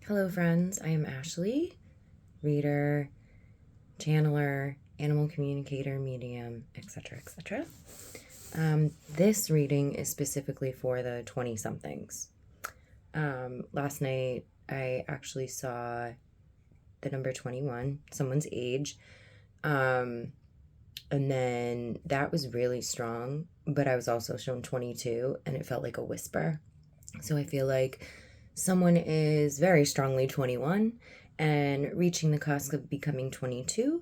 Hello, friends. I am Ashley, reader, channeler, animal communicator, medium, etc., etc. This reading is specifically for the 20-somethings. Last night, I actually saw the number 21, someone's age, and then that was really strong, but I was also shown 22, and it felt like a whisper. So I feel like someone is very strongly 21 and reaching the cusp of becoming 22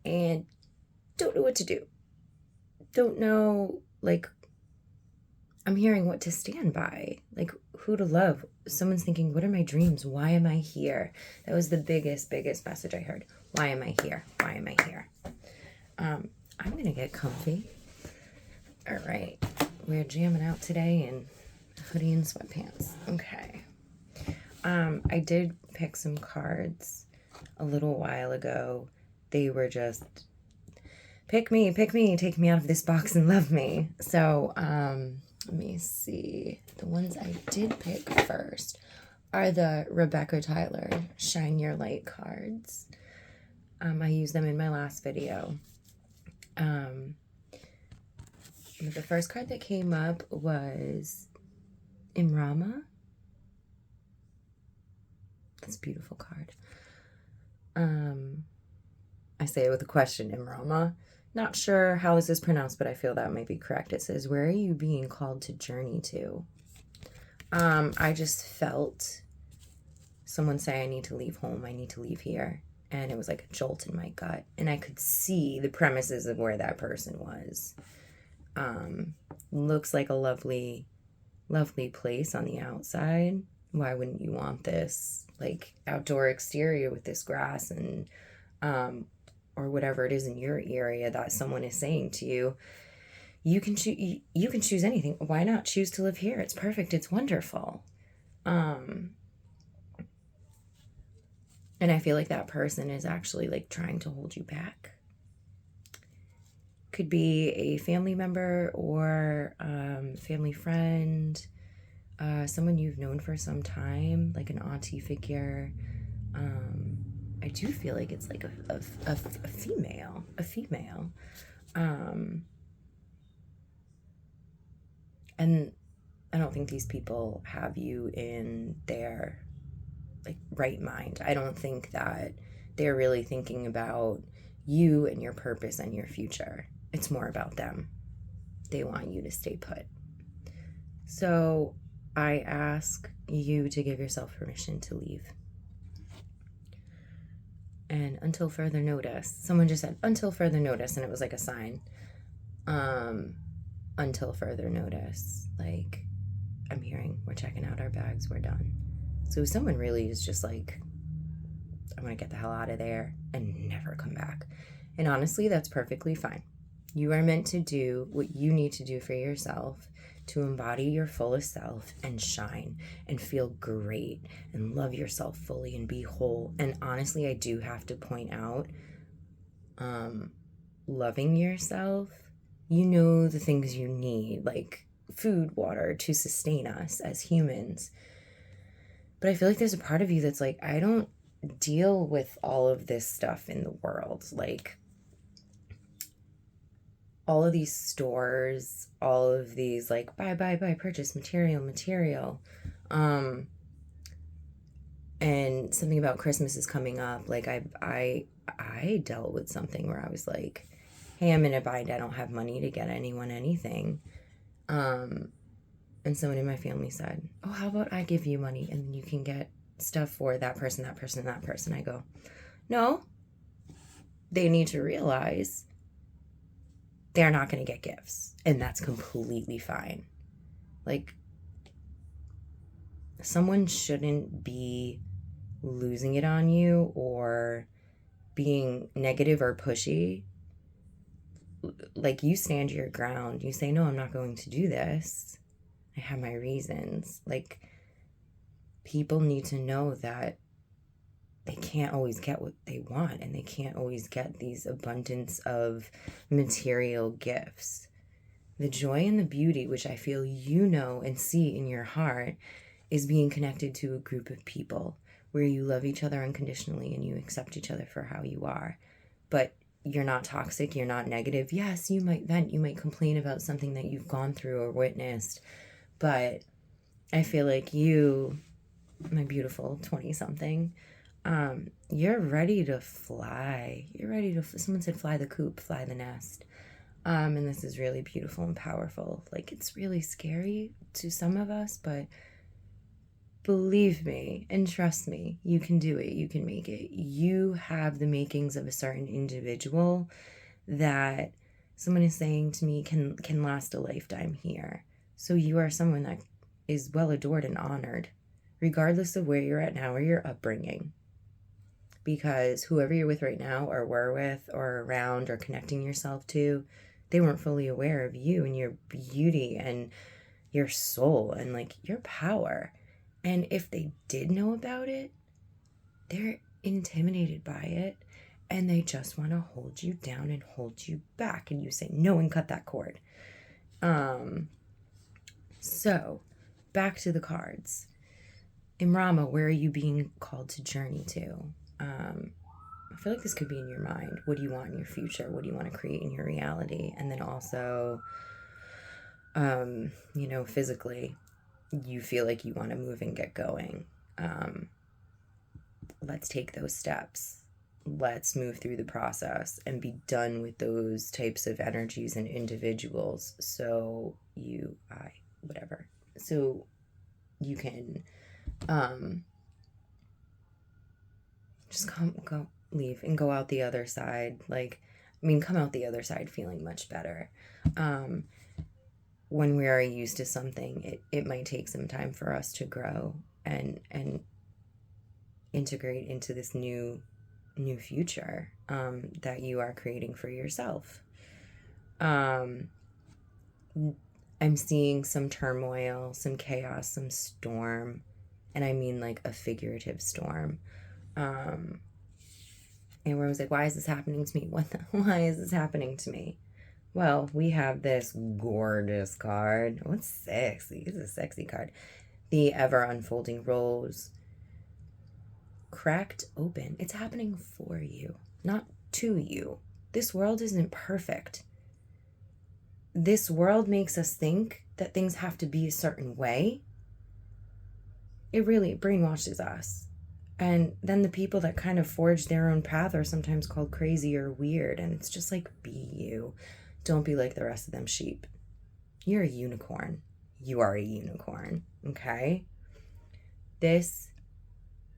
and don't know what to do. Don't know, I'm hearing what to stand by, who to love. Someone's thinking, what are my dreams? Why am I here? That was the biggest message I heard. Why am I here? Why am I here? I'm going to get comfy. All right. We're jamming out today in hoodie and sweatpants. Okay. I did pick some cards a little while ago. They were just, pick me, take me out of this box and love me. So, let me see. The ones I did pick first are the Rebecca Tyler Shine Your Light cards. I used them in my last video. The first card that came up was Imrama. That's a beautiful card. I say it with a question, Imrama. Not sure how is this pronounced, but I feel that might be correct. It says, where are you being called to journey to? I just felt someone say, I need to leave home. I need to leave here. And it was like a jolt in my gut. And I could see the premises of where that person was. Looks like a lovely, lovely place on the outside. Why wouldn't you want this outdoor exterior with this grass and or whatever it is in your area that someone is saying to you? You can choose anything. Why not choose to live here? It's perfect. It's wonderful. And I feel like that person is actually trying to hold you back. Could be a family member or family friend, someone you've known for some time, like an auntie figure. I do feel like it's like a female. And I don't think these people have you in their right mind. I don't think that they're really thinking about you and your purpose and your future. It's more about them. They want you to stay put. So I ask you to give yourself permission to leave. And until further notice, someone just said, until further notice, and it was like a sign. Until further notice. I'm hearing, we're checking out our bags, we're done. So someone really is just I'm going to get the hell out of there and never come back. And honestly, that's perfectly fine. You are meant to do what you need to do for yourself to embody your fullest self and shine and feel great and love yourself fully and be whole. And honestly, I do have to point out, loving yourself, you know the things you need, like food, water, to sustain us as humans. But I feel like there's a part of you that's I don't deal with all of this stuff in the world. All of these stores, all of these buy, purchase, material. And something about Christmas is coming up. I dealt with something where I was like, hey, I'm in a bind. I don't have money to get anyone anything. And someone in my family said, oh, how about I give you money and then you can get stuff for that person. I go, no, they need to realize they're not going to get gifts. And that's completely fine. Someone shouldn't be losing it on you or being negative or pushy. You stand your ground. You say, no, I'm not going to do this. I have my reasons. People need to know that they can't always get what they want and they can't always get these abundance of material gifts. The joy and the beauty, which I feel you know and see in your heart, is being connected to a group of people where you love each other unconditionally and you accept each other for how you are. But you're not toxic, you're not negative. Yes, you might vent, you might complain about something that you've gone through or witnessed, but I feel like you, my beautiful 20-something, you're ready to fly. You're ready to, someone said fly the coop, fly the nest. And this is really beautiful and powerful. Like, it's really scary to some of us, but believe me and trust me, you can do it. You can make it. You have the makings of a certain individual that someone is saying to me can last a lifetime here. So you are someone that is well adored and honored, regardless of where you're at now or your upbringing. Because whoever you're with right now or were with or around or connecting yourself to, they weren't fully aware of you and your beauty and your soul and like your power. And if they did know about it, they're intimidated by it and they just want to hold you down and hold you back. And you say no and cut that cord. So back to the cards. In Rama, where are you being called to journey to? I feel like this could be in your mind. What do you want in your future? What do you want to create in your reality? And then also, physically, you feel like you want to move and get going. Let's take those steps. Let's move through the process and be done with those types of energies and individuals. So so you can just leave and go out the other side. Come out the other side feeling much better. When we are used to something, it might take some time for us to grow and integrate into this new future that you are creating for yourself. I'm seeing some turmoil, some chaos, some storm, and I mean like a figurative storm. And where I was like, why is this happening to me? Why is this happening to me? Well, we have this gorgeous card. What's sexy? It's a sexy card. The ever unfolding rose. Cracked open. It's happening for you, not to you. This world isn't perfect. This world makes us think that things have to be a certain way. It really brainwashes us. And then the people that kind of forge their own path are sometimes called crazy or weird. And it's just like, be you. Don't be like the rest of them sheep. You're a unicorn. You are a unicorn. Okay? This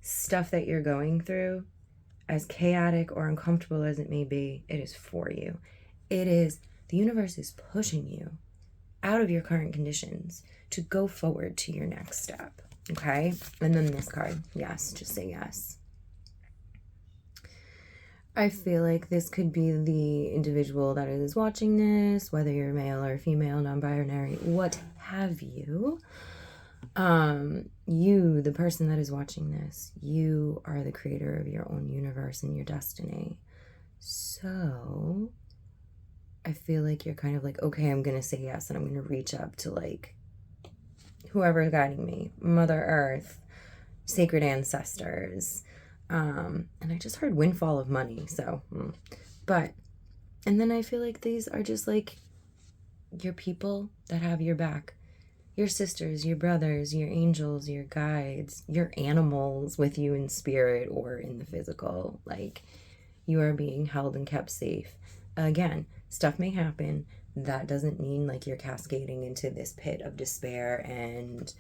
stuff that you're going through, as chaotic or uncomfortable as it may be, it is for you. The universe is pushing you out of your current conditions to go forward to your next step. Okay? And then this card. Yes, just say yes. I feel like this could be the individual that is watching this, whether you're male or female, non-binary, what have you. You, the person that is watching this, you are the creator of your own universe and your destiny. So I feel like you're kind of like, okay, I'm going to say yes, and I'm going to reach up to like whoever is guiding me, Mother Earth, sacred ancestors. And I just heard windfall of money. And then I feel like these are just like your people that have your back, your sisters, your brothers, your angels, your guides, your animals with you in spirit or in the physical. Like, you are being held and kept safe. Again, stuff may happen. That doesn't mean like you're cascading into this pit of despair and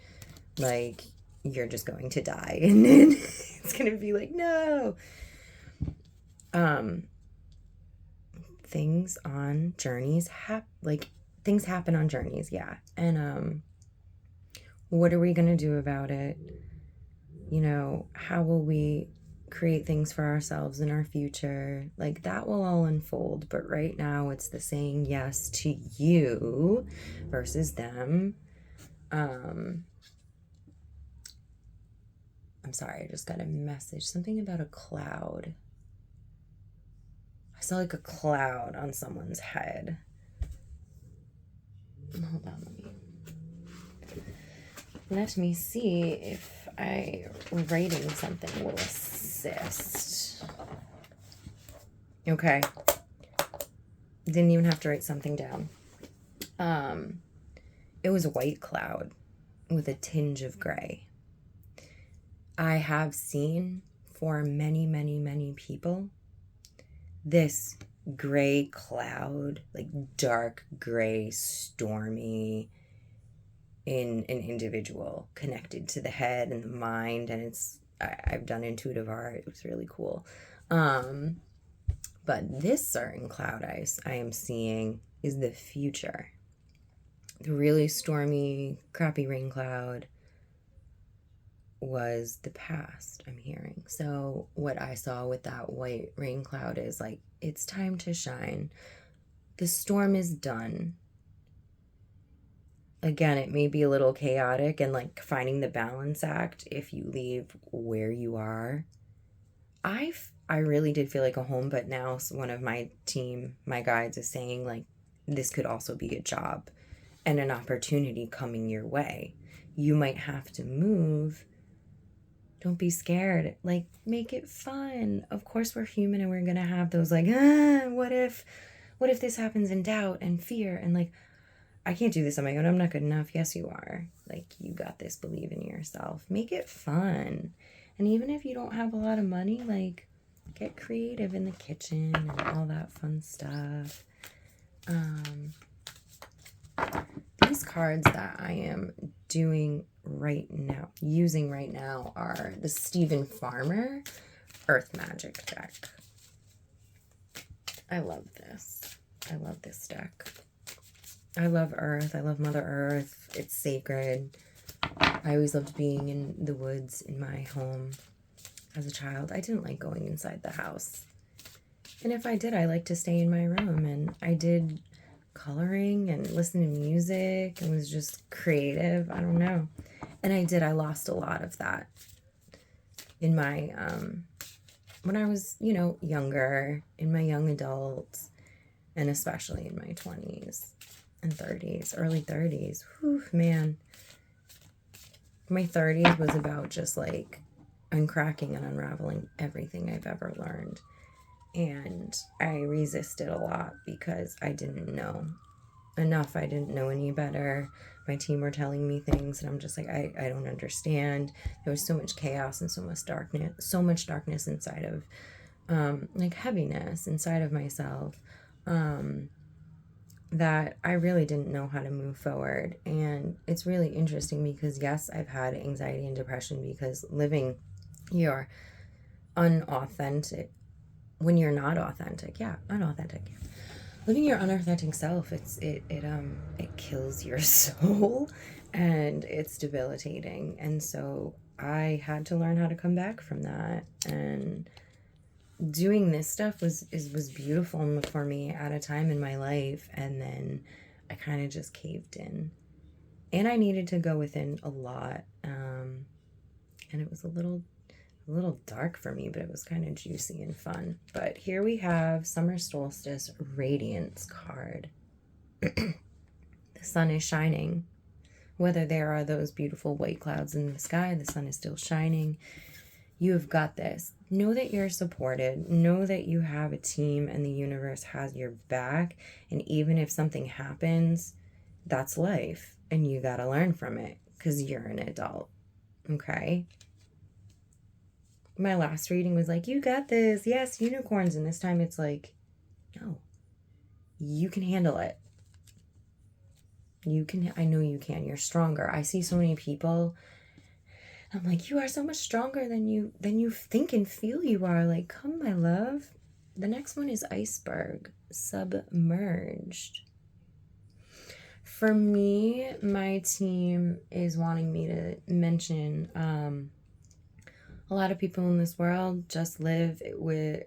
like you're just going to die and then it's going to be like, no. Things on journeys things happen on journeys. Yeah. And, what are we going to do about it? How will we create things for ourselves in our future? Like, that will all unfold. But right now it's the saying yes to you versus them. I'm sorry, I just got a message. Something about a cloud. I saw like a cloud on someone's head. Hold on, let me see if writing something will assist. Okay. Didn't even have to write something down. It was a white cloud with a tinge of gray. I have seen for many, many, many people this gray cloud, like dark gray, stormy, in an individual connected to the head and the mind. And I've done intuitive art. It was really cool. But this certain cloud I am seeing is the future. The really stormy, crappy rain cloud was the past, I'm hearing. So what I saw with that white rain cloud is like, it's time to shine. The storm is done. Again, it may be a little chaotic and like finding the balance act if you leave where you are. I really did feel like a home, but now one of my team, my guides, is saying like, this could also be a job and an opportunity coming your way. You might have to move. Don't be scared. Like, make it fun. Of course, we're human and we're going to have those like, what if this happens, in doubt and fear and like, I can't do this on my own. I'm not good enough. Yes, you are. Like, you got this. Believe in yourself. Make it fun. And even if you don't have a lot of money, like, get creative in the kitchen and all that fun stuff. These cards that I am using right now are the Stephen Farmer Earth Magic deck. I love this. I love this deck. I love Earth. I love Mother Earth. It's sacred. I always loved being in the woods in my home as a child. I didn't like going inside the house. And if I did, I liked to stay in my room. And I did coloring and listening to music and was just creative. I don't know. And I lost a lot of that in my, when I was, younger, in my young adults, and especially in my 20s and 30s, early 30s. Whew, man. My 30s was about just like uncracking and unraveling everything I've ever learned. And I resisted a lot because I didn't know enough. I didn't know any better. My team were telling me things and I'm just like, I don't understand. There was so much chaos and so much darkness inside of, like heaviness inside of myself, that I really didn't know how to move forward. And it's really interesting because yes, I've had anxiety and depression because living your unauthentic, when you're not authentic, unauthentic. Living your unauthentic self, it kills your soul and it's debilitating. And so I had to learn how to come back from that. And doing this stuff was beautiful for me at a time in my life. And then I kind of just caved in. And I needed to go within a lot. And it was a little dark for me, but it was kind of juicy and fun. But here we have Summer Solstice Radiance card. The sun is shining. Whether there are those beautiful white clouds in the sky, the sun is still shining. You have got this. Know that you're supported. Know that you have a team and the universe has your back. And even if something happens, that's life. And you got to learn from it because you're an adult. Okay? My last reading was like, you got this. Yes, unicorns. And this time it's like, no, you can handle it. I know you can. You're stronger. I see so many people. I'm like, you are so much stronger than you think and feel you are. Like, come, my love. The next one is Iceberg, Submerged. For me, my team is wanting me to mention, a lot of people in this world just live with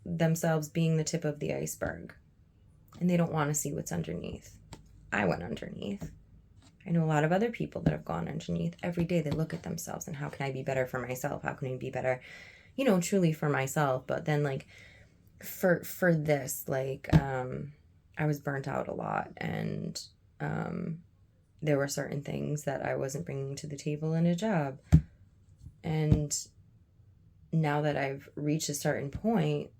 themselves being the tip of the iceberg. And they don't want to see what's underneath. I went underneath. I know a lot of other people that have gone underneath. Every day they look at themselves and how can I be better for myself? How can I be better, truly for myself? But then like for this, like I was burnt out a lot and there were certain things that I wasn't bringing to the table in a job. And now that I've reached a certain point,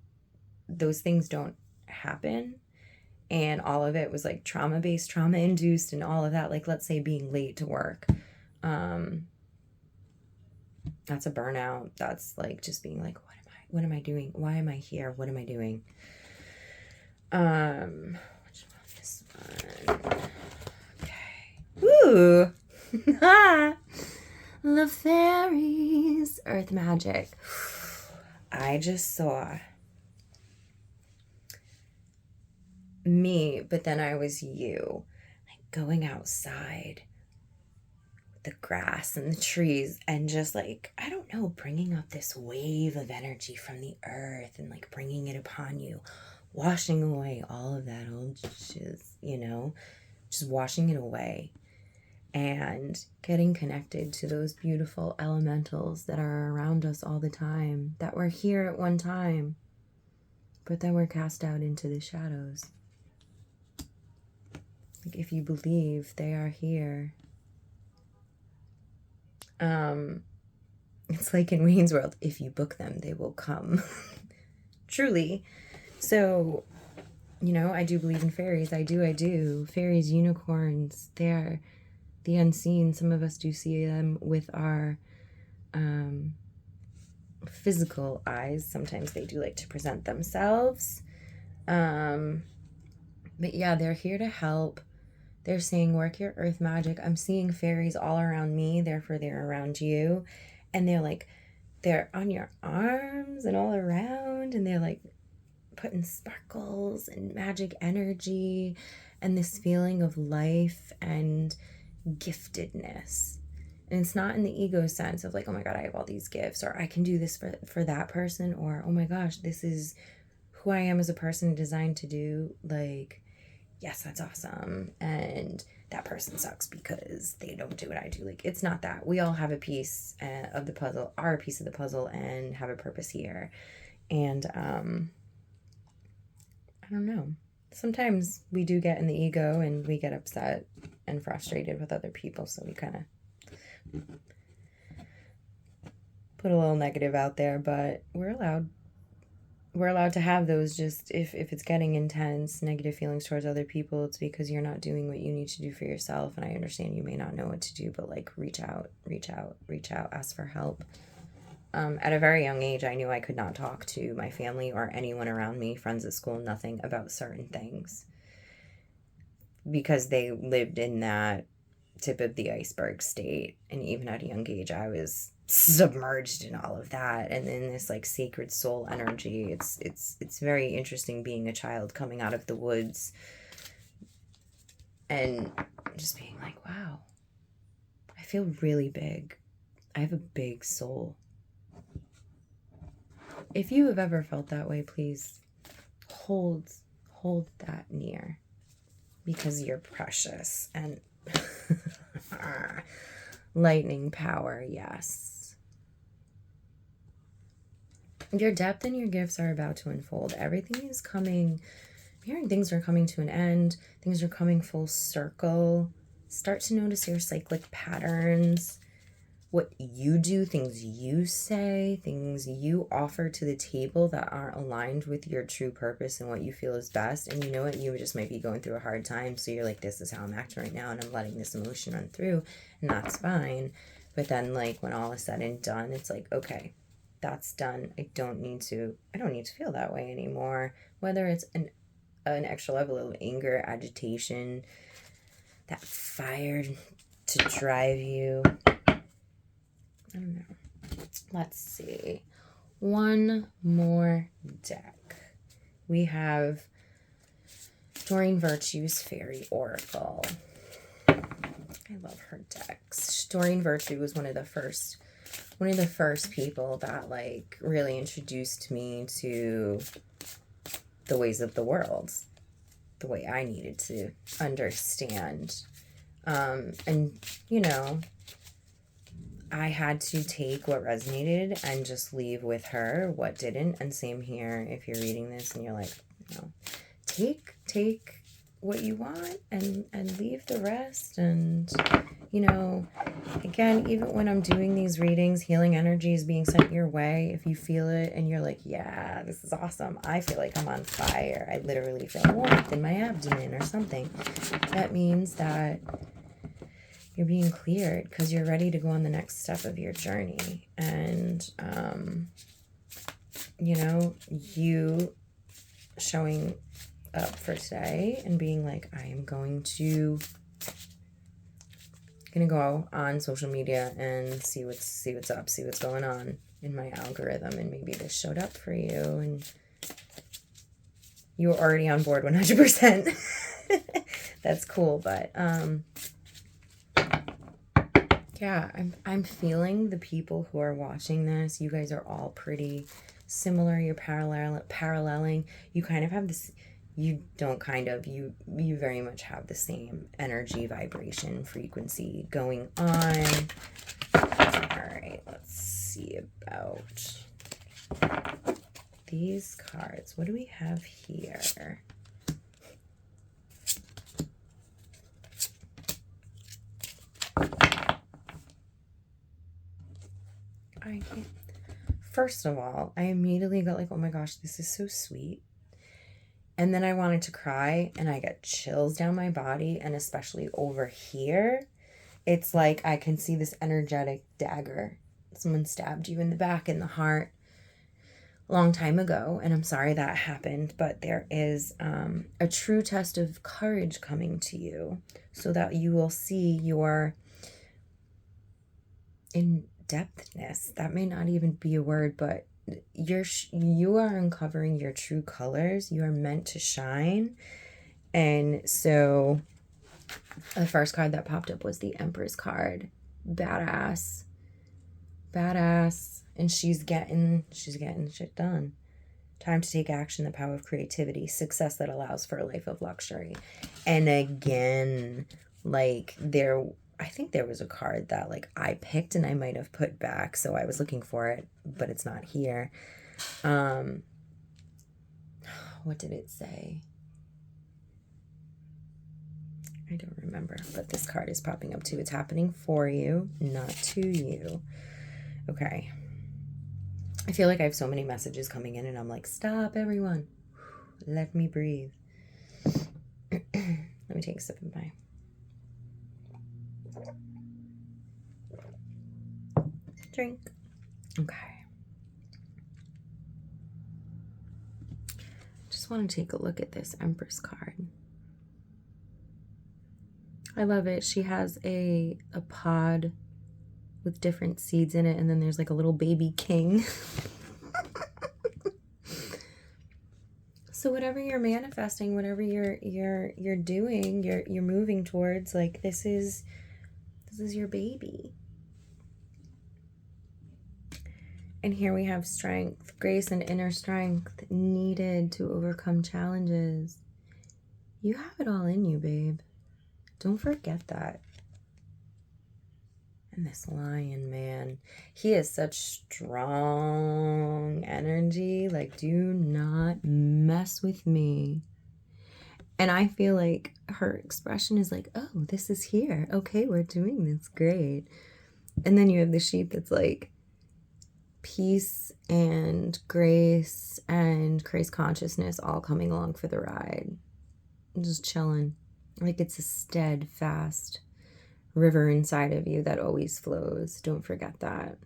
those things don't happen. And all of it was like trauma-based, trauma-induced, and all of that. Like, let's say being late to work. That's a burnout. That's like just being like, what am I doing? Why am I here? What am I doing? Which one? This one. Okay. Ooh. The fairies. Earth magic. I just saw me, but then I was you, like going outside, the grass and the trees, and just like, I don't know, bringing up this wave of energy from the earth and like bringing it upon you, washing away all of that old shiz, you know, just washing it away and getting connected to those beautiful elementals that are around us all the time, that were here at one time, but then were cast out into the shadows. Like, if you believe, they are here. It's like in Wayne's World, if you book them, they will come. Truly. So, you know, I do believe in fairies. I do. Fairies, unicorns, they're the unseen. Some of us do see them with our physical eyes. Sometimes they do like to present themselves. But yeah, they're here to help. They're saying, work your earth magic. I'm seeing fairies all around me, therefore they're around you. And they're like, they're on your arms and all around, and they're like putting sparkles and magic energy and this feeling of life and giftedness. And it's not in the ego sense of like, oh my God, I have all these gifts, or I can do this for that person, or oh my gosh, this is who I am as a person, designed to do. Like, yes, that's awesome, and that person sucks because they don't do what I do. Like, it's not that. We all have a piece of the puzzle, are a piece of the puzzle, and have a purpose here. And I don't know. Sometimes we do get in the ego and we get upset and frustrated with other people, so we kind of put a little negative out there, but we're allowed to have those. Just if it's getting intense, negative feelings towards other people, it's because you're not doing what you need to do for yourself. And I understand you may not know what to do, but like reach out, ask for help. At a very young age, I knew I could not talk to my family or anyone around me, friends at school, nothing about certain things, because they lived in that tip of the iceberg state. And even at a young age, I was submerged in all of that, and then this like sacred soul energy. It's very interesting being a child coming out of the woods and just being like, wow, I feel really big. I have a big soul. If you have ever felt that way, please hold that near, because you're precious. And lightning power, yes. Your depth and your gifts are about to unfold. Everything is coming. I'm hearing things are coming to an end. Things are coming full circle. Start to notice your cyclic patterns. What you do, things you say, things you offer to the table that aren't aligned with your true purpose and what you feel is best. And you know what? You just might be going through a hard time. So you're like, this is how I'm acting right now, and I'm letting this emotion run through, and that's fine. But then like when all is said and done, it's like, okay, that's done. I don't need to feel that way anymore. Whether it's an extra level of anger, agitation, that fire to drive you. I don't know. Let's see. One more deck. We have Doreen Virtue's Fairy Oracle. I love her decks. Doreen Virtue was one of the first people that like really introduced me to the ways of the world, the way I needed to understand. And you know, I had to take what resonated and just leave with her what didn't. And same here, if you're reading this and you're like, you know, take what you want and leave the rest. And, you know, again, even when I'm doing these readings, healing energy is being sent your way. If you feel it and you're like, yeah, this is awesome. I feel like I'm on fire. I literally feel warmth in my abdomen or something. That means that you're being cleared because you're ready to go on the next step of your journey. And, you know, you showing up for today and being like, I am gonna go on social media and see what's up, see what's going on in my algorithm, and maybe this showed up for you and you were already on board 100%. That's cool. But yeah, I'm feeling the people who are watching this, you guys are all pretty similar. You're paralleling. You kind of have this, you don't kind of, you very much have the same energy, vibration, frequency going on. All right, let's see about these cards. What do we have here? First of all, I immediately got like, oh my gosh, this is so sweet. And then I wanted to cry and I got chills down my body, and especially over here. It's like I can see this energetic dagger. Someone stabbed you in the back, in the heart, a long time ago. And I'm sorry that happened, but there is a true test of courage coming to you so that you will see your in-depthness. That may not even be a word, but you are uncovering your true colors. You are meant to shine. And so the first card that popped up was the Empress card. Badass. And she's getting shit done. Time to take action, the power of creativity, success that allows for a life of luxury. And again, like I think there was a card that like I picked and I might have put back, so I was looking for it, but it's not here. What did it say? I don't remember, but this card is popping up too. It's happening for you, not to you. Okay. I feel like I have so many messages coming in and I'm like, stop everyone. Let me breathe. Let me take a sip of my drink. Okay. Just want to take a look at this Empress card. I love it. She has a pod with different seeds in it, and then there's like a little baby king. So whatever you're manifesting, whatever you're doing, you're moving towards, like this is your baby. And here we have strength, grace, and inner strength needed to overcome challenges. You have it all in you, babe. Don't forget that. And this lion, man, he has such strong energy. Like, do not mess with me. And I feel like her expression is like, oh, this is here. Okay, we're doing this. Great. And then you have the sheep that's like peace and grace consciousness all coming along for the ride. Just chilling. Like it's a steadfast river inside of you that always flows. Don't forget that.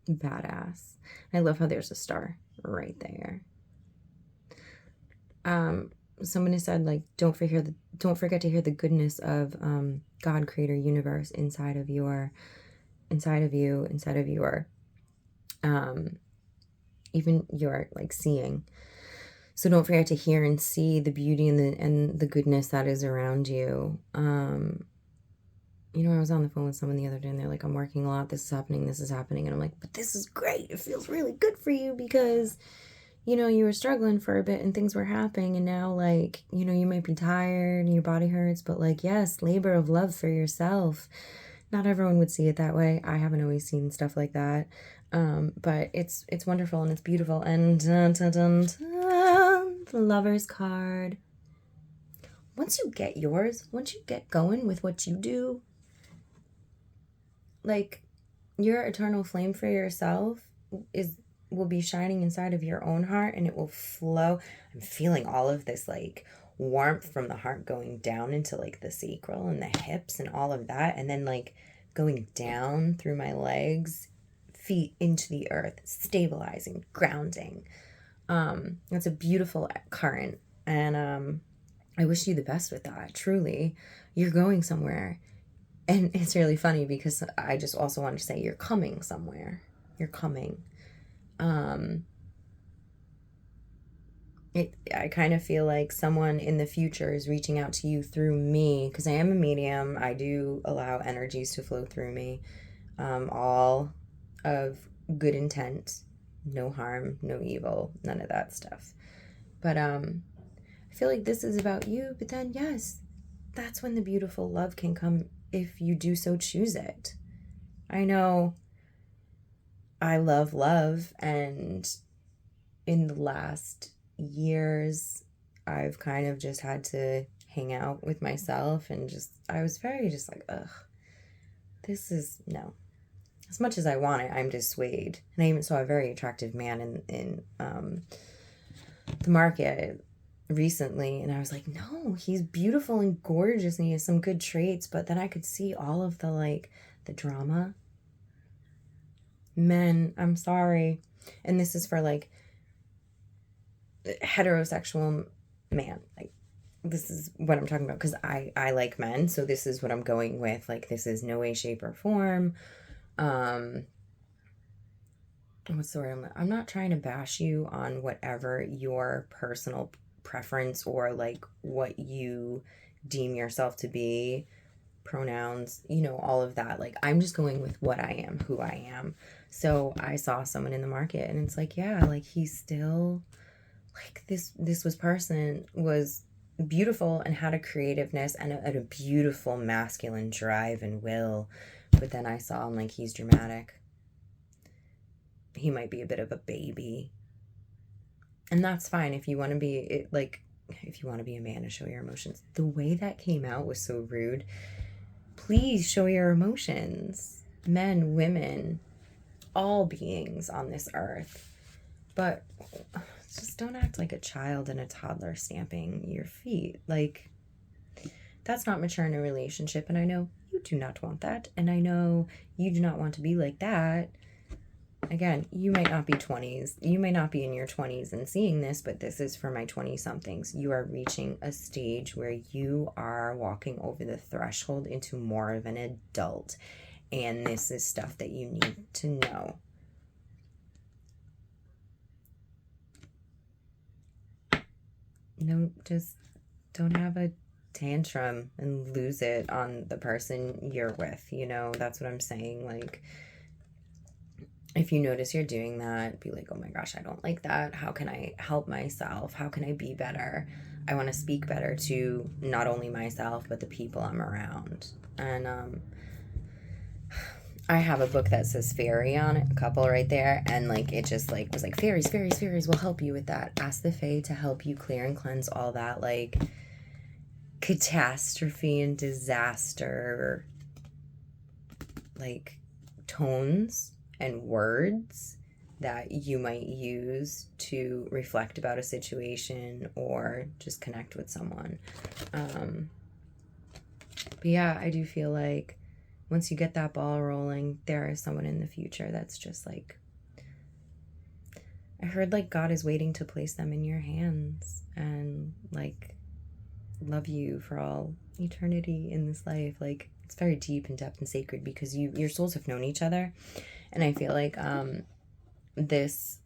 Badass. I love how there's a star right there. Somebody said, like, don't forget to hear the goodness of God, creator, universe inside of you, even your like seeing. So don't forget to hear and see the beauty and the goodness that is around you. You know, I was on the phone with someone the other day and they're like, I'm working a lot. This is happening. And I'm like, but this is great. It feels really good for you because, you know, you were struggling for a bit and things were happening. And now, like, you know, you might be tired and your body hurts, but like, yes, labor of love for yourself. Not everyone would see it that way. I haven't always seen stuff like that. But it's wonderful and it's beautiful. And dun, dun, dun, dun. the Lover's card. Once you get yours, once you get going with what you do, like, your eternal flame for yourself will be shining inside of your own heart, and it will flow. I'm feeling all of this like warmth from the heart going down into like the sacral and the hips and all of that, and then like going down through my legs, feet into the earth, stabilizing, grounding. It's a beautiful current, and I wish you the best with that. Truly, you're going somewhere. And it's really funny because I just also wanted to say you're coming somewhere. You're coming. I kind of feel like someone in the future is reaching out to you through me, because I am a medium. I do allow energies to flow through me, all of good intent, no harm, no evil, none of that stuff. But I feel like this is about you. But then, yes, that's when the beautiful love can come, if you do so choose it. I know I love, and in the last years, I've kind of just had to hang out with myself, and I was very just like, ugh, this is, no. As much as I want it, I'm dissuaded. And I even saw a very attractive man in the market recently, and I was like, no, he's beautiful and gorgeous and he has some good traits, but then I could see all of the drama. Men, I'm sorry, and this is for like heterosexual man, like, this is what I'm talking about, because I like men, so this is what I'm going with. Like, this is no way, shape, or form what's the word? I'm not trying to bash you on whatever your personal preference or like what you deem yourself to be, pronouns, all of that. Like, I'm just going with what I am, who I am. So I saw someone in the market, and it's like, yeah, like, he's still like, this person was beautiful and had a creativeness and a beautiful masculine drive and will. But then I saw him, like, he's dramatic. He might be a bit of a baby. And that's fine if you want to be, if you want to be a man and show your emotions. The way that came out was so rude. Please show your emotions. Men, women, all beings on this earth. But just don't act like a child and a toddler stamping your feet. Like, that's not mature in a relationship. And I know you do not want that. And I know you do not want to be like that. Again, you might not be 20s. You may not be in your 20s and seeing this, but this is for my 20-somethings. You are reaching a stage where you are walking over the threshold into more of an adult. And this is stuff that you need to know. Just don't have a tantrum and lose it on the person you're with. That's what I'm saying. Like, if you notice you're doing that, be like, oh my gosh, I don't like that. How can I help myself? How can I be better? I want to speak better to not only myself, but the people I'm around. And I have a book that says fairy on it, a couple right there. And like, it just like was like, fairies will help you with that. Ask the fae to help you clear and cleanse all that like catastrophe and disaster, like tones and words that you might use to reflect about a situation or just connect with someone. But yeah, I do feel like once you get that ball rolling, there is someone in the future that's just like, I heard like God is waiting to place them in your hands and like love you for all eternity in this life. Like, it's very deep and depth and sacred because your souls have known each other. And I feel like this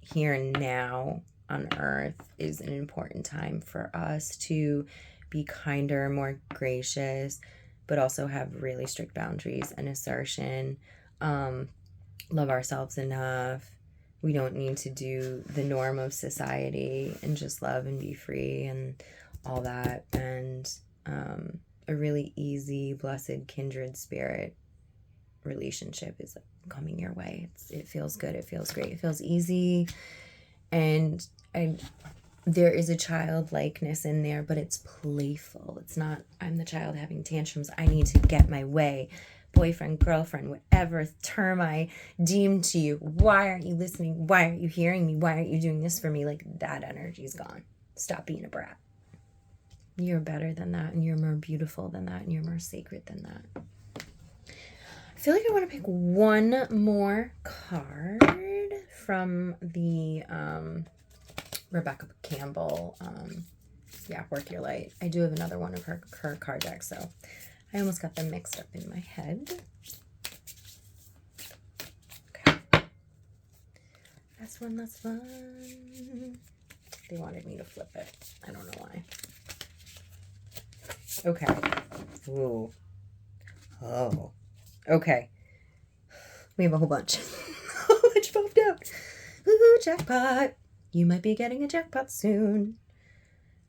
here and now on earth is an important time for us to be kinder, more gracious, but also have really strict boundaries and assertion. Love ourselves enough. We don't need to do the norm of society and just love and be free and all that. And a really easy, blessed, kindred spirit relationship is coming your way. It feels good. It feels great. It feels easy. And there is a childlikeness in there, but it's playful. It's not, I'm the child having tantrums. I need to get my way. Boyfriend, girlfriend, whatever term I deem to you. Why aren't you listening? Why aren't you hearing me? Why aren't you doing this for me? Like, that energy's gone. Stop being a brat. You're better than that, and you're more beautiful than that, and you're more sacred than that. I feel like I want to pick one more card from the Rebecca Campbell, Work Your Light. I do have another one of her card deck, so I almost got them mixed up in my head. Okay. Last one. They wanted me to flip it. I don't know why. Okay. Ooh. Oh. Okay. We have a whole bunch. A whole bunch popped out. Ooh, jackpot. You might be getting a jackpot soon.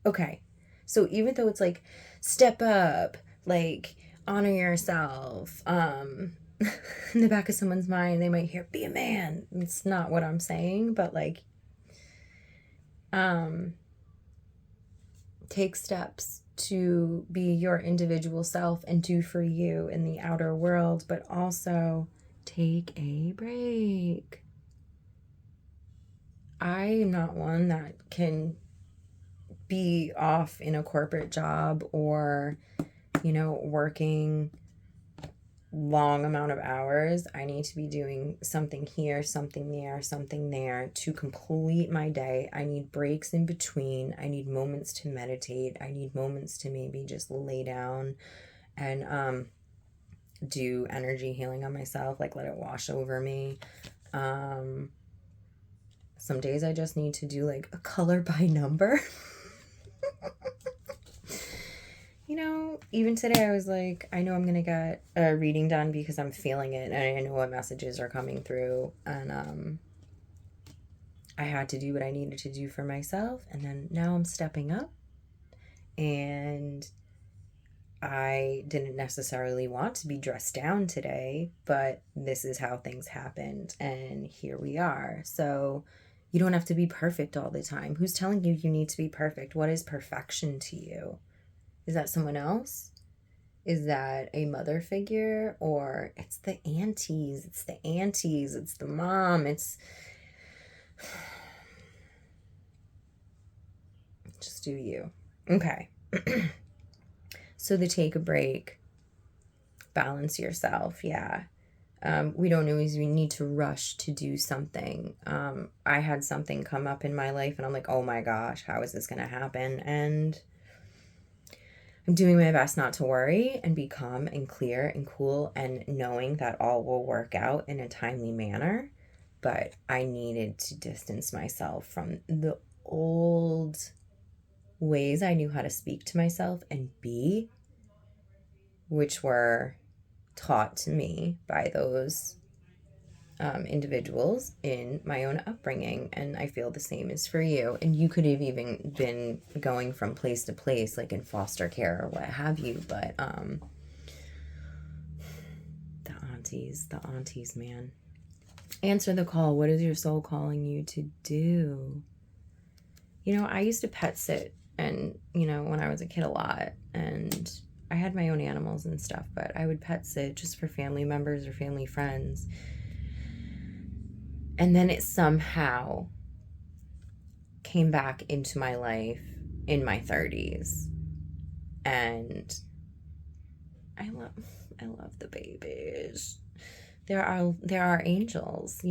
Okay. So even though it's like, step up, like, honor yourself, in the back of someone's mind, they might hear, be a man. It's not what I'm saying, but like, take steps to be your individual self and do for you in the outer world, but also take a break. I'm not one that can be off in a corporate job or, working long amount of hours. I need to be doing something here, something there to complete my day. I need breaks in between. I need moments to meditate. I need moments to maybe just lay down and do energy healing on myself, like let it wash over me. Some days I just need to do like a color by number. Even today I was like, I know I'm going to get a reading done because I'm feeling it and I know what messages are coming through. And I had to do what I needed to do for myself. And then now I'm stepping up. And I didn't necessarily want to be dressed down today, but this is how things happened. And here we are. So you don't have to be perfect all the time. Who's telling you need to be perfect? What is perfection to you? Is that someone else? Is that a mother figure? Or it's the aunties, it's the mom, it's just do you. Okay. So the take a break, balance yourself. Yeah. We don't always need to rush to do something. I had something come up in my life and I'm like, oh my gosh, how is this going to happen? And I'm doing my best not to worry and be calm and clear and cool and knowing that all will work out in a timely manner. But I needed to distance myself from the old ways I knew how to speak to myself and be, which were taught to me by those individuals in my own upbringing. And I feel the same is for you. And you could have even been going from place to place, like in foster care or what have you. But the aunties, man. Answer the call. What is your soul calling you to do? I used to pet sit and, when I was a kid a lot, and I had my own animals and stuff, but I would pet sit just for family members or family friends. And then it somehow came back into my life in my 30s. And I love the babies. There are angels,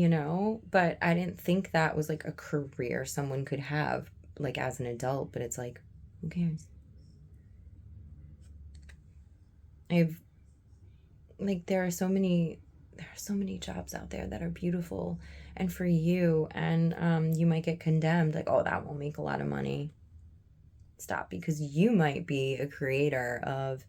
but I didn't think that was like a career someone could have like as an adult, but it's like, who cares? There are so many jobs out there that are beautiful and for you, and you might get condemned like, oh, that won't make a lot of money. Stop, because you might be a creator of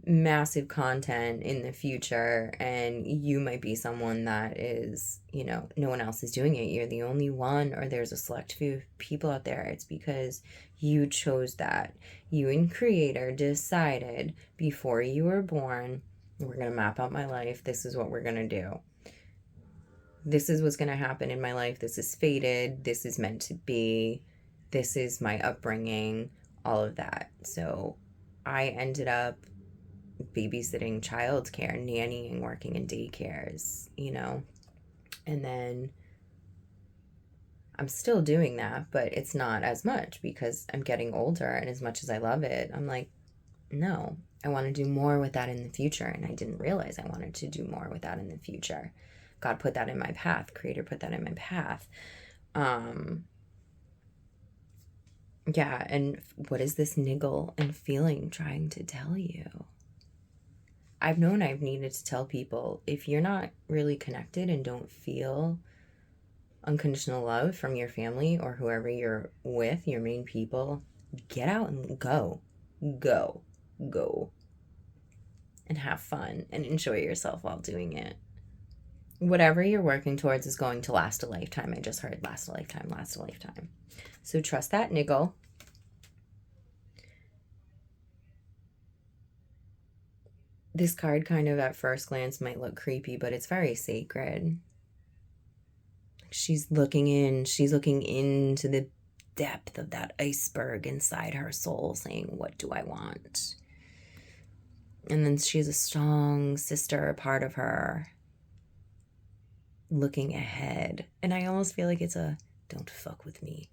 massive content in the future, and you might be someone that is, no one else is doing it. You're the only one, or there's a select few people out there. It's because you chose that. You and creator decided before you were born, we're going to map out my life. This is what we're going to do. This is what's going to happen in my life. This is fated. This is meant to be. This is my upbringing, all of that. So I ended up babysitting childcare, nannying, working in daycares, and then I'm still doing that, but it's not as much because I'm getting older, and as much as I love it, I'm like, no, I want to do more with that in the future. And I didn't realize I wanted to do more with that in the future. God put that in my path. Creator put that in my path. Yeah, and what is this niggle and feeling trying to tell you? I've known I've needed to tell people, if you're not really connected and don't feel unconditional love from your family or whoever you're with, your main people, get out and go. Go. Go. And have fun and enjoy yourself while doing it. Whatever you're working towards is going to last a lifetime. I just heard last a lifetime, last a lifetime. So trust that niggle. This card kind of at first glance might look creepy, but it's very sacred. She's looking into the depth of that iceberg inside her soul, saying, what do I want? And then she's a strong sister, a part of her, looking ahead. And I almost feel like it's a don't fuck with me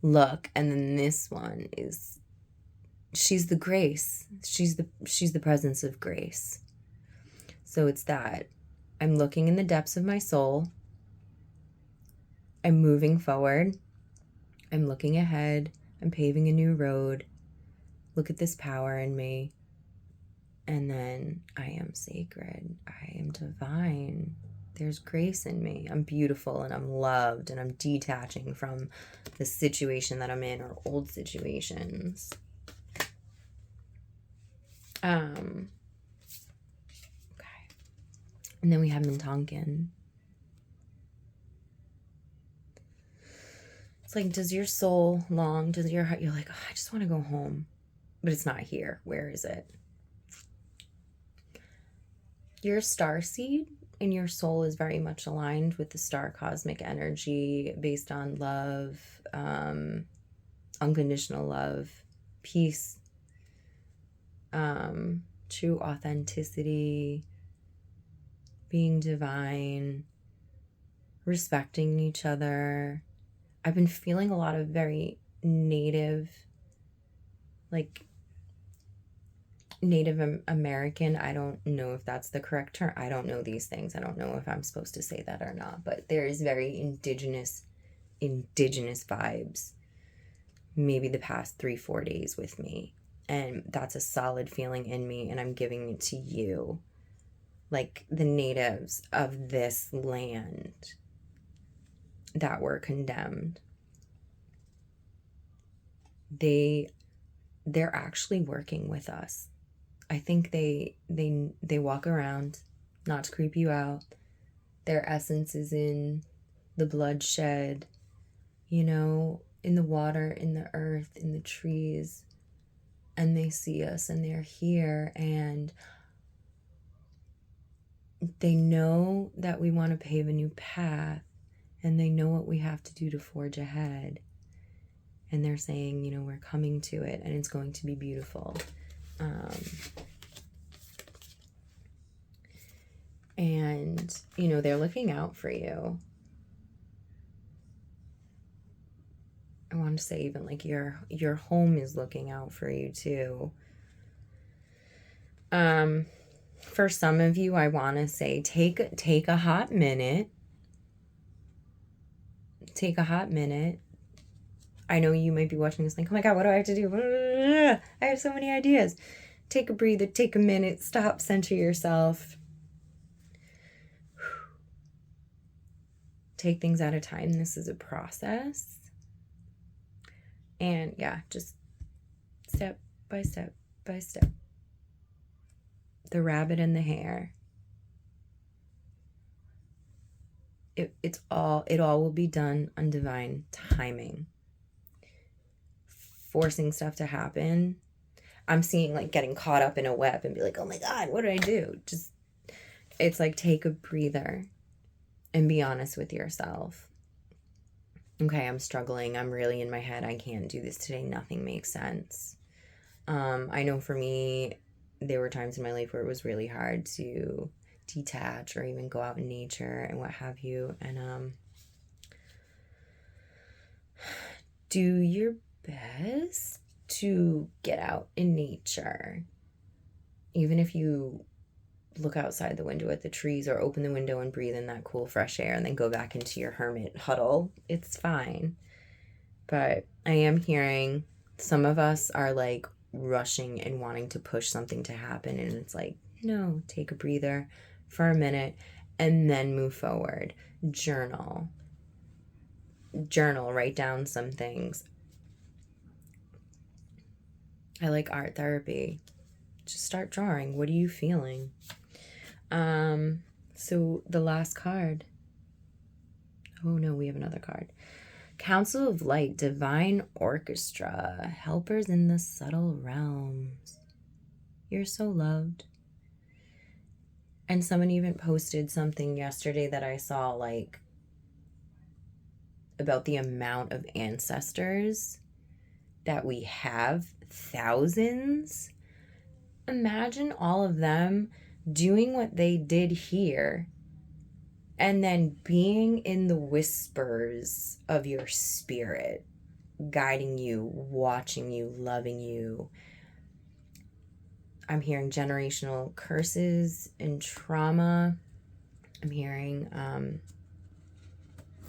look. And then this one is, she's the grace. She's the presence of grace. So it's that I'm looking in the depths of my soul. I'm moving forward. I'm looking ahead. I'm paving a new road. Look at this power in me. And then I am sacred. I am divine. There's grace in me. I'm beautiful and I'm loved, and I'm detaching from the situation that I'm in or old situations. Okay. And then we have Mintonkin. It's like, does your soul long? Does your heart, you're like, oh, I just want to go home. But it's not here. Where is it? Your starseed and your soul is very much aligned with the star cosmic energy based on love, unconditional love, peace, true authenticity, being divine, respecting each other. I've been feeling a lot of very Native American. I don't know if that's the correct term. I don't know these things. I don't know if I'm supposed to say that or not, but there is very indigenous vibes maybe the past 3-4 days with me, and that's a solid feeling in me, and I'm giving it to you. Like the natives of this land that were condemned, they're actually working with us. I think they walk around, not to creep you out. Their essence is in the bloodshed, in the water, in the earth, in the trees. And they see us and they're here, and they know that we want to pave a new path, and they know what we have to do to forge ahead. And they're saying, we're coming to it, and it's going to be beautiful. And, they're looking out for you. I want to say even like your home is looking out for you too. For some of you, I want to say take a hot minute. Take a hot minute. I know you might be watching this like, oh my God, what do I have to do? I have so many ideas. Take a breather, take a minute, stop, center yourself. Take things at a time. This is a process. And yeah, just step by step by step. The rabbit and the hare. It all will be done on divine timing. Forcing stuff to happen. I'm seeing like getting caught up in a web and be like, oh my God, what did I do? It's like, take a breather. and be honest with yourself. Okay, I'm struggling. I'm really in my head. I can't do this today. Nothing makes sense. I know for me, there were times in my life where it was really hard to detach or even go out in nature and what have you. And do your best to get out in nature. Even if you look outside the window at the trees or open the window and breathe in that cool fresh air and then go back into your hermit huddle, it's fine. But I am hearing some of us are like rushing and wanting to push something to happen, and it's like, no, take a breather for a minute and then move forward. Journal, write down some things. I like art therapy. Just start drawing. What are you feeling? So the last card. Oh no, we have another card. Council of Light, Divine Orchestra, helpers in the subtle realms. You're so loved. And someone even posted something yesterday that I saw, like, about the amount of ancestors that we have. Thousands. Imagine all of them doing what they did here and then being in the whispers of your spirit, guiding you, watching you, loving you. I'm hearing generational curses and trauma. I'm hearing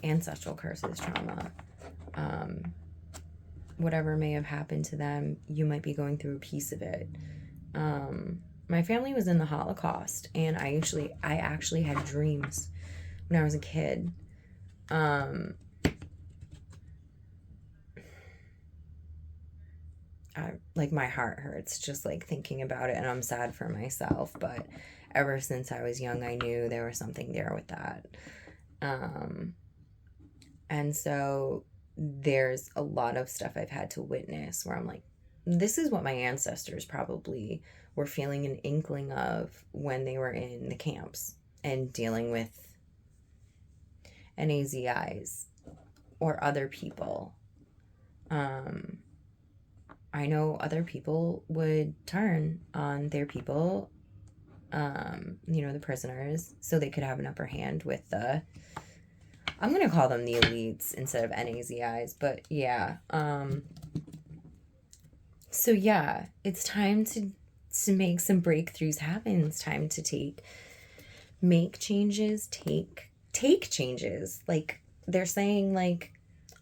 ancestral curses, trauma. Whatever may have happened to them, you might be going through a piece of it. My family was in the Holocaust, and I actually had dreams when I was a kid. My heart hurts just like thinking about it, and I'm sad for myself, but ever since I was young, I knew there was something there with that. And so there's a lot of stuff I've had to witness where I'm like, this is what my ancestors probably were feeling an inkling of when they were in the camps and dealing with NAZIs or other people. I know other people would turn on their people, the prisoners, so they could have an upper hand with I'm going to call them the elites instead of NAZIs, but yeah. So yeah, it's time to make some breakthroughs happen. It's time to make changes, take changes. Like they're saying, like,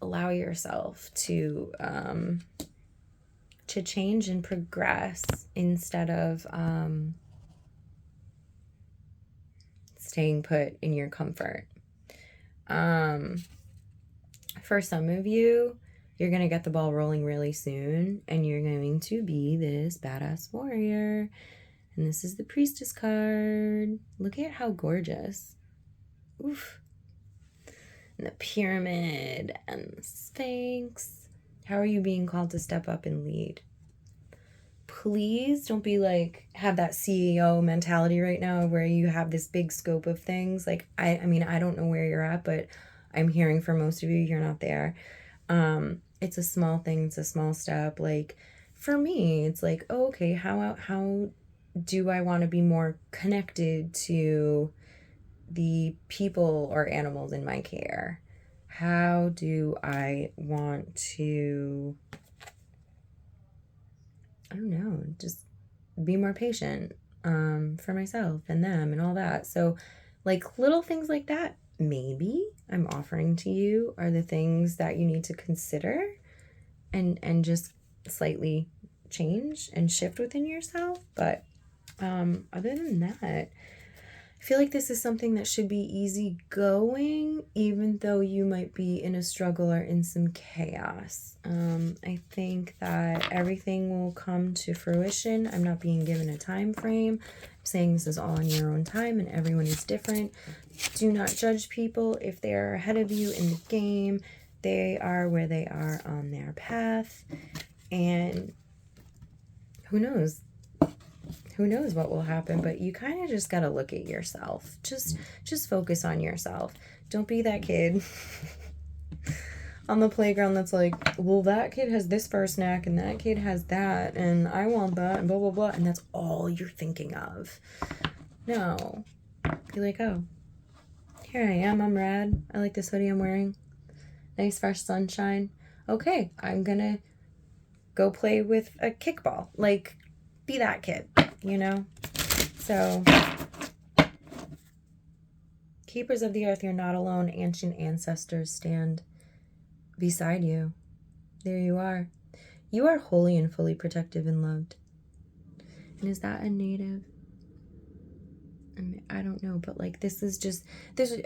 allow yourself to change and progress instead of staying put in your comfort. For some of you, you're going to get the ball rolling really soon, and you're going to be this badass warrior. And this is the Priestess card. Look at how gorgeous. Oof. And the pyramid and the Sphinx. How are you being called to step up and lead? Please don't be like, have that CEO mentality right now where you have this big scope of things. Like, I mean, I don't know where you're at, but I'm hearing for most of you, you're not there. It's a small thing. It's a small step. Like for me, it's like, oh, okay, how do I want to be more connected to the people or animals in my care? How do I want to, I don't know, just be more patient for myself and them and all that. So like little things like that, maybe I'm offering to you, are the things that you need to consider and just slightly change and shift within yourself. But other than that, I feel like this is something that should be easy going, even though you might be in a struggle or in some chaos. I think that everything will come to fruition. I'm not being given a time frame. I'm saying this is all in your own time, and everyone is different. Do not judge people if they are ahead of you in the game. They are where they are on their path, and who knows? who knows what will happen, but you kind of just got to look at yourself. Just focus on yourself. Don't be that kid on the playground that's like, well, that kid has this first snack and that kid has that and I want that and blah, blah, blah. And that's all you're thinking of. No. Be like, oh, here I am. I'm rad. I like this hoodie I'm wearing. Nice fresh sunshine. Okay, I'm going to go play with a kickball. Like, be that kid, you know? So, keepers of the earth, you're not alone. Ancient ancestors stand beside you. There you are. You are wholly and fully protective and loved. And is that a native? I mean, I don't know, but like this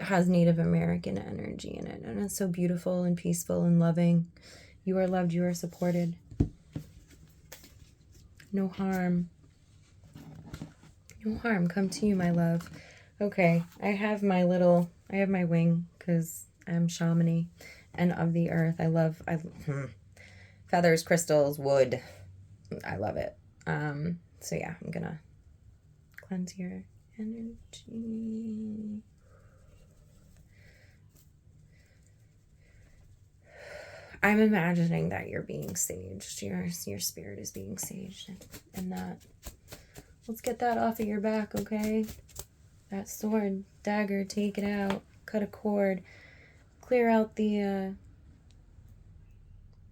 has Native American energy in it. And it's so beautiful and peaceful and loving. You are loved. You are supported. No harm. No harm. Come to you, my love. Okay, I have my wing because I'm shamany and of the earth. I feathers, crystals, wood. I love it. So yeah, I'm gonna cleanse your energy. I'm imagining that you're being saged. Your spirit is being saged, and that. Let's get that off of your back, okay? That sword, dagger, take it out. Cut a cord. Clear out the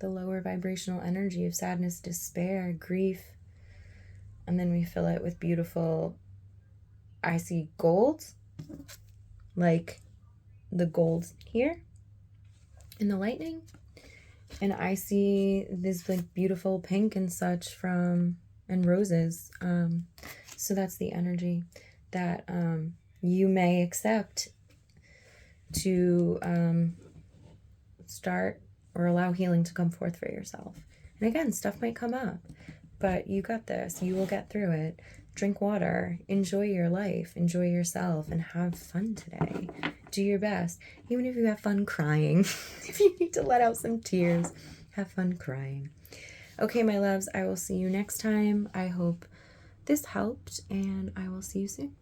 lower vibrational energy of sadness, despair, grief. And then we fill it with beautiful, I see gold, like the gold here in the lightning. And I see this like beautiful pink and such and roses. So that's the energy that you may accept to start or allow healing to come forth for yourself. And again, stuff might come up, but you got this. You will get through it. Drink water. Enjoy your life. Enjoy yourself and have fun today. Do your best. Even if you have fun crying, if you need to let out some tears, have fun crying. Okay, my loves, I will see you next time. I hope this helped, and I will see you soon.